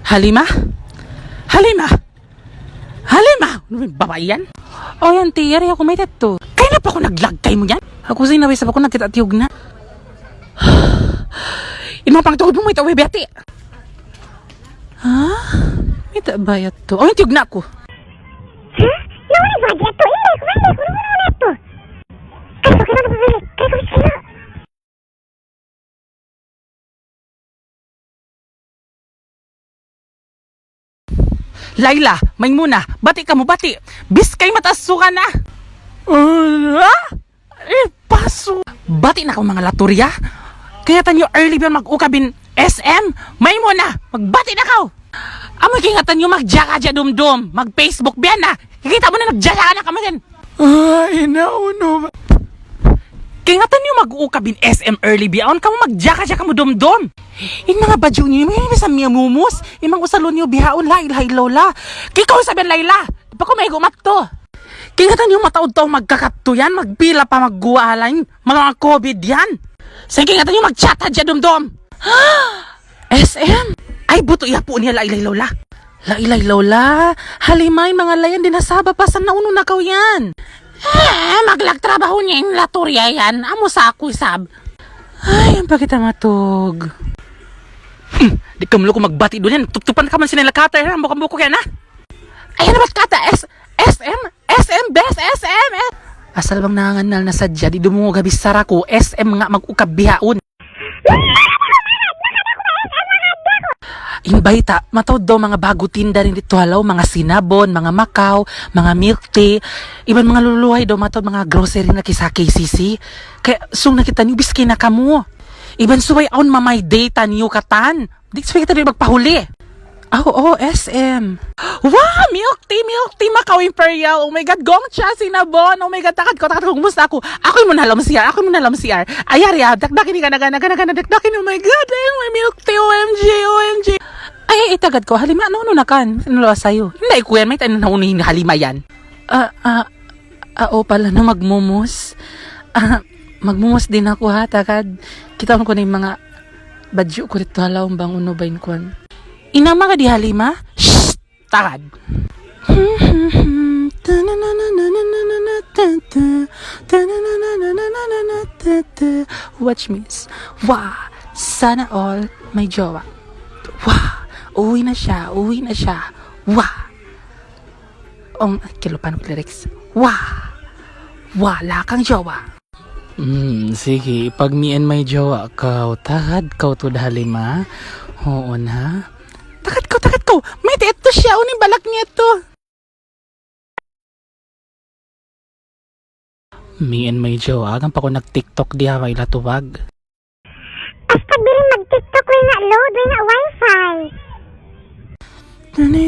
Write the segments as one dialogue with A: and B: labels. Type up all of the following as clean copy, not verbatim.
A: Halima? Halima? Halima? Ano yung babae yan? O yan, tiyari ako may tato. Kaya na pa ako naglagkay mo yan? Ako sinaway sa ako nagkitatiyog na. Inong pang tuhod mo may taway beti. Ha? May tabayat to. O yung tiyog na ako.
B: Ha? Nawala ba dito? Hindi ko nawala ito. Kayo na pabalik. Kayo.
A: Laila, may muna. Bati ka mo, bati. Biskay mataas ka na. Paso. Bati na ka mga laturya. Kaya tanyo early biyan mag-ukabin SM. May muna. Magbati na ka. Amoy kingatan nyo mag-jaka dya dum-dum. Mag-Facebook biyan na. Kikita mo na nag-jaka na ka mo din. Ay, nauno. Kingatan nyo mag-ukabin SM early biyan. Ka mo mag-jaka dya ka mo dum-dum. In mga badyo niyo, may sa miya mumos. Imang usalon niyo bihaon la, ilahay lola. Kikaw sabihan Layla. Di pa ko may gumat to. Kingatan niyo mataod to magkakapto yan. Magpila pa maggualain. Mga COVID yan. Sa kingatan niyo mag-chat dya dum-dum. SM? Ay, buto iya po niya lailay lola. Lailay lola. Halimay mga layan din nasaba pa sa nauno na kaw yan. Maglagtrabaho niya yung laturya yan. Amo sa ako sab. Ay, ang pakita matog. Di ka mo ko magbati doon yan. Tuptupan ka man sinila kata yan. Buka-buko kaya na. Ayan na ba't kata? SM? SM? Best SM? Asal bang nanganal na sadya. Di dumungo gabi sara ko. SM nga mag-ukabihaon. Yung baita, matawad daw mga bago tinda rin dito halaw, mga sinabon, mga makaw, mga milk tea, iban mga luluhay daw matawad mga grocery na kisa KCC. Kaya sung nakita niyo, biskay na ka mo. Iban suway on mamay data niyo katan. Di suway kita rin magpahuli. SM. Wow, milk tea, makaw imperial. Oh my God, gongcha, sinabon. Oh my God, takad ko, kumusta ako? Ako yung nalam CR. Ayari dakdakin ka, dakdakin. Oh my God, may milk tea, OMG. Ay, itagad ko, Halima, ano na kan? Ano sa'yo? Hindi, kuya, may tayo na unahin ni Halima yan. Pala, no, magmumos. Magmumos din ako, ha, takad. Kita ko na yung mga badyo ko dito, halawang bang uno ba yun kwan. Inama ka di Halima? Shhh! Takad! Watch me. Wow! Sana all may jowa. Wow! Uwi na siya. Wow! Kilupan ko lyrics. Wow! Wala kang jowa. Sige. Pag me and my jowa ka, takad ka to Halima. Oo na. Takad ko. May teto siya. Uning balak niya to. Me and my jowa. Agang pa ko nag-tiktok di haway latuwag.
B: Basta bilin mag-tiktok way na load, way na wifi.
A: 3435.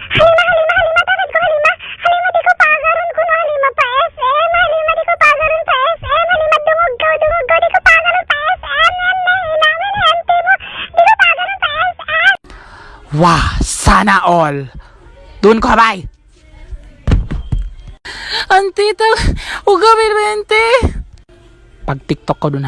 B: Halima, takad ko, Halima. Halima, di ko pagaron ko no, Halima pa SM. Halima, di ko pagaron pa SM. Halima, dungog ko, di ko pagaron pa SM. Inamin, hente mo, di ko pagaron pa SM.
A: Wah, sana all. Doon ko habay. Antita, uga 20. Pag TikTok ko doon